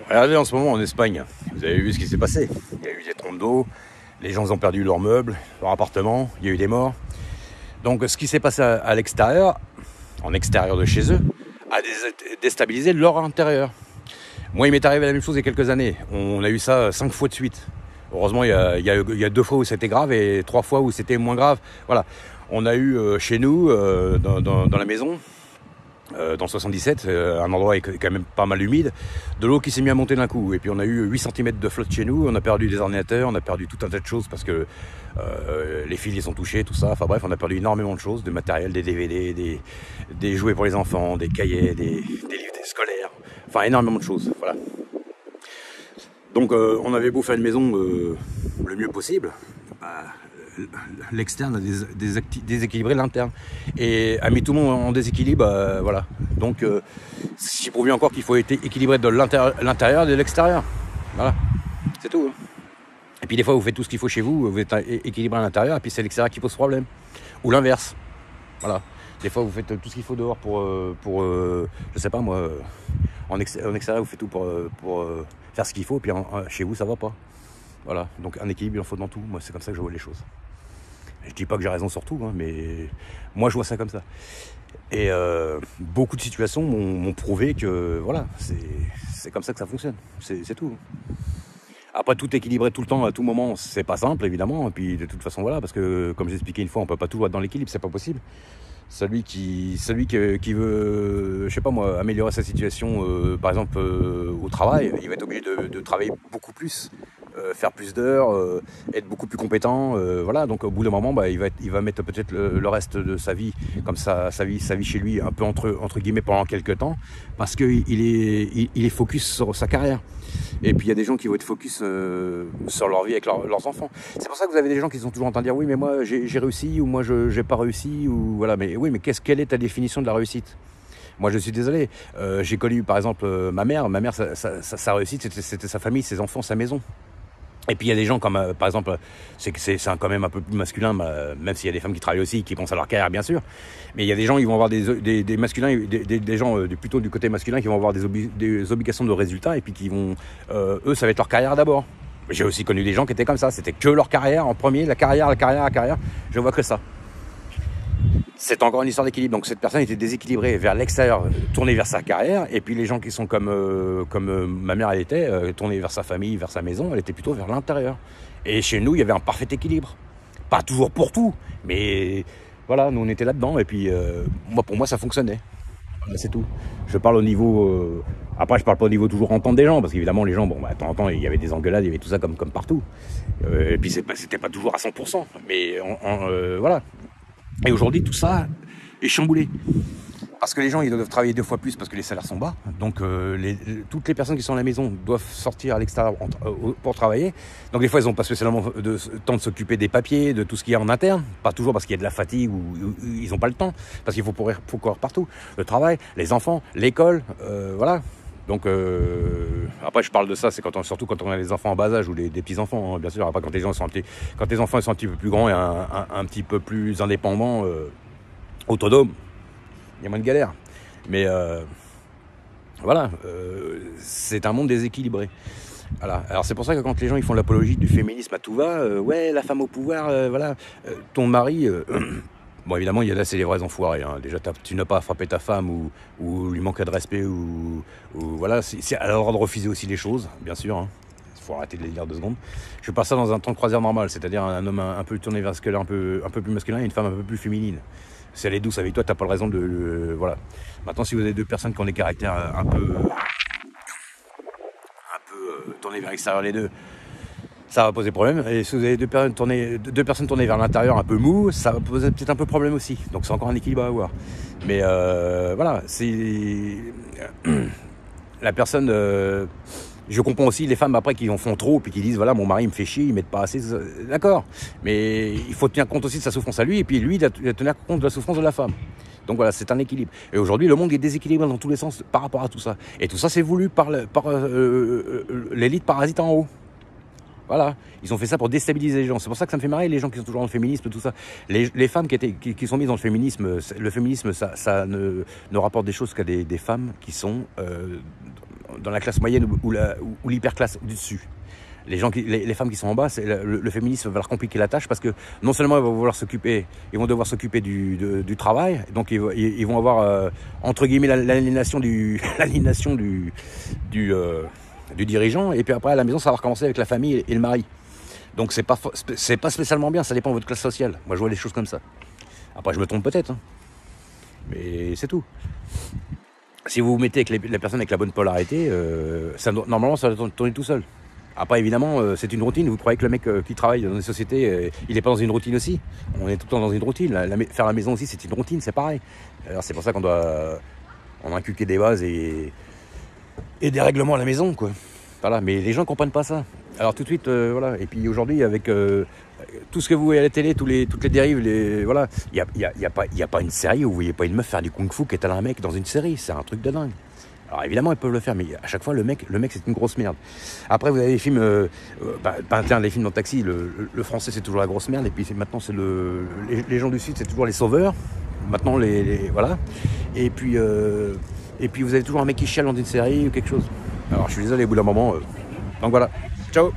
Regardez en ce moment en Espagne, vous avez vu ce qui s'est passé. Il y a eu des trompes d'eau, les gens ont perdu leurs meubles, leur appartement, il y a eu des morts. Donc ce qui s'est passé à l'extérieur, en extérieur de chez eux, a déstabilisé leur intérieur. Moi il m'est arrivé la même chose il y a quelques années. On a eu ça 5 fois de suite. Heureusement il y a 2 fois où c'était grave et 3 fois où c'était moins grave. Voilà. On a eu chez nous, dans la maison, dans le 77, un endroit quand même pas mal humide, de l'eau qui s'est mis à monter d'un coup. Et puis on a eu 8 cm de flotte chez nous, on a perdu des ordinateurs, on a perdu tout un tas de choses parce que les fils ils sont touchés, tout ça. Enfin bref, on a perdu énormément de choses, de matériel, des DVD, des jouets pour les enfants, des cahiers, des livres scolaires, enfin énormément de choses. Voilà. Donc on avait beau faire une maison le mieux possible, l'externe a déséquilibré l'interne et a mis tout le monde en déséquilibre, voilà. Donc c'est prouvé encore qu'il faut être équilibré de l'intérieur et de l'extérieur. Voilà, c'est tout. Et puis des fois vous faites tout ce qu'il faut chez vous, vous êtes équilibré à l'intérieur et puis c'est l'extérieur qui pose problème. Ou l'inverse. Voilà. Des fois vous faites tout ce qu'il faut dehors pour je sais pas moi, en extérieur vous faites tout pour faire ce qu'il faut, puis chez vous ça va pas. Voilà, donc un équilibre il en faut dans tout. Moi c'est comme ça que je vois les choses. Je dis pas que j'ai raison sur tout, hein, mais moi je vois ça comme ça. Et beaucoup de situations m'ont prouvé que voilà, c'est comme ça que ça fonctionne. C'est tout. Après, tout équilibrer tout le temps, à tout moment, c'est pas simple, évidemment. Et puis, de toute façon, voilà, parce que, comme j'ai expliqué une fois, on peut pas toujours être dans l'équilibre, c'est pas possible. Celui qui veut, je sais pas moi, améliorer sa situation, par exemple, au travail, il va être obligé de travailler beaucoup plus, faire plus d'heures, être beaucoup plus compétent, voilà. Donc, au bout d'un moment, il va mettre peut-être le reste de sa vie, comme ça, sa vie chez lui, un peu entre guillemets pendant quelques temps, parce qu'il est focus sur sa carrière. Et puis il y a des gens qui vont être focus sur leur vie avec leurs enfants. C'est pour ça que vous avez des gens qui sont toujours en train de dire oui mais moi j'ai réussi ou moi je j'ai pas réussi ou voilà. Mais oui, mais quelle est ta définition de la réussite? Moi je suis désolé, j'ai connu par exemple ma mère sa réussite c'était sa famille, ses enfants, sa maison. Et puis il y a des gens comme par exemple, c'est quand même un peu plus masculin, même s'il y a des femmes qui travaillent aussi, qui pensent à leur carrière bien sûr. Mais il y a des gens, ils vont avoir des masculins, des gens plutôt du côté masculin qui vont avoir des obligations de résultats et puis qui vont, eux, ça va être leur carrière d'abord. J'ai aussi connu des gens qui étaient comme ça, c'était que leur carrière en premier, la carrière. Je vois que ça. C'est encore une histoire d'équilibre. Donc cette personne était déséquilibrée vers l'extérieur, tournée vers sa carrière. Et puis les gens qui sont comme ma mère elle était, tournée vers sa famille, vers sa maison, elle était plutôt vers l'intérieur. Et chez nous, il y avait un parfait équilibre. Pas toujours pour tout, mais voilà, nous on était là-dedans. Et puis pour moi, ça fonctionnait. Voilà, c'est tout. Je parle au niveau... après, je parle pas au niveau toujours entendre des gens, parce qu'évidemment, les gens, bon, de temps en temps, il y avait des engueulades, il y avait tout ça comme partout. Et puis c'était pas toujours à 100%. Mais voilà. Et aujourd'hui, tout ça est chamboulé. Parce que les gens, ils doivent travailler 2 fois plus parce que les salaires sont bas. Donc, toutes les personnes qui sont à la maison doivent sortir à l'extérieur pour travailler. Donc, des fois, ils n'ont pas spécialement de temps de s'occuper des papiers, de tout ce qu'il y a en interne. Pas toujours parce qu'il y a de la fatigue ou ils n'ont pas le temps. Parce qu'il faut courir partout. Le travail, les enfants, l'école, voilà. Donc après je parle de ça, c'est surtout quand on a des enfants en bas âge ou des petits-enfants, hein, bien sûr. Après quand les enfants sont un petit peu plus grands et un petit peu plus indépendants, autonomes, il y a moins de galères. Mais voilà, c'est un monde déséquilibré. Voilà. Alors c'est pour ça que quand les gens ils font l'apologie du féminisme à tout va, ouais la femme au pouvoir, voilà, ton mari... Bon, évidemment, il y a là, c'est les vrais enfoirés. Hein. Déjà, tu n'as pas à frapper ta femme ou lui manquer de respect ou voilà. C'est à l'ordre de refuser aussi les choses, bien sûr. Hein. Il faut arrêter de les dire 2 secondes. Je fais pas ça dans un temps de croisière normal, c'est-à-dire un homme un peu tourné vers ce qu'elle est un peu plus masculin et une femme un peu plus féminine. Si elle est douce avec toi, t'as pas de raison de voilà. Maintenant, si vous avez 2 personnes qui ont des caractères un peu tournés vers l'extérieur les deux, ça va poser problème. Et si vous avez deux personnes tournées vers l'intérieur un peu mou, ça va poser peut-être un peu problème aussi. Donc c'est encore un équilibre à avoir. Mais voilà, c'est la personne... je comprends aussi les femmes après qui en font trop puis qui disent voilà mon mari me fait chier, ils mettent pas assez, d'accord, mais il faut tenir compte aussi de sa souffrance à lui et puis lui il doit tenir compte de la souffrance de la femme. Donc voilà, c'est un équilibre. Et aujourd'hui, le monde est déséquilibré dans tous les sens par rapport à tout ça. Et tout ça, c'est voulu par l'élite parasite en haut. Voilà, ils ont fait ça pour déstabiliser les gens. C'est pour ça que ça me fait marrer les gens qui sont toujours dans le féminisme, tout ça. Les femmes qui sont mises dans le féminisme ça ne rapporte des choses qu'à des femmes qui sont dans la classe moyenne ou l'hyperclasse du dessus. Les femmes qui sont en bas, le féminisme va leur compliquer la tâche parce que non seulement ils vont devoir s'occuper du travail, donc ils vont avoir entre guillemets l'aliénation du dirigeant, et puis après à la maison ça va recommencer avec la famille et le mari. Donc c'est pas spécialement bien, ça dépend de votre classe sociale. Moi je vois les choses comme ça. Après je me trompe peut-être, hein, mais c'est tout. Si vous vous mettez avec la personne avec la bonne polarité, normalement ça doit tourner tout seul. Après, évidemment, c'est une routine. Vous croyez que le mec qui travaille dans une société, il n'est pas dans une routine aussi? On est tout le temps dans une routine. Faire la maison aussi, c'est une routine, c'est pareil. Alors, c'est pour ça qu'on doit inculquer des bases et des règlements à la maison, quoi. Voilà, mais les gens ne comprennent pas ça. Alors, tout de suite, voilà. Et puis aujourd'hui, avec tout ce que vous voyez à la télé, toutes les dérives, voilà, il n'y a pas une série où vous ne voyez pas une meuf faire du kung-fu qui étale un mec dans une série. C'est un truc de dingue. Alors évidemment ils peuvent le faire, mais à chaque fois le mec c'est une grosse merde. Après vous avez les films, les films dans le taxi, le français c'est toujours la grosse merde, et puis maintenant c'est les gens du sud c'est toujours les sauveurs. Maintenant voilà. Et puis vous avez toujours un mec qui chiale dans une série ou quelque chose. Alors je suis désolé au bout d'un moment. Donc voilà. Ciao.